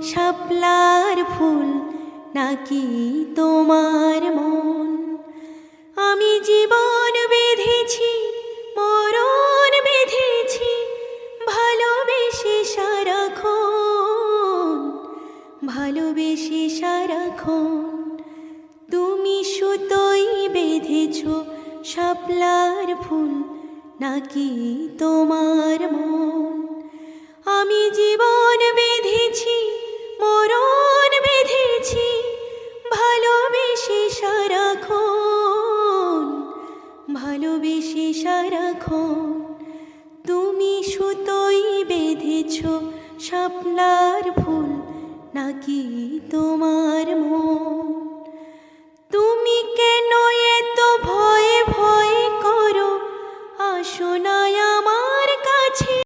শাপলার ফুল নাকি তোমার মন? আমি জীবন বেঁধেছি, মরণ বেঁধেছি, ভালোবেসে সারাক্ষণ, ভালোবেসে সারাক্ষণ। তুমি সুতোই বেঁধেছ শাপলার ফুল নাকি তোমার মন? আমি জীবন বেঁধেছি, মরণ বেঁধেছি, ভালোবেসে সারাক্ষণ, ভালোবেসে সারাক্ষণ। তুমি সুতোই বেঁধেছ শাপলার ফুল নাকি তোমার মন?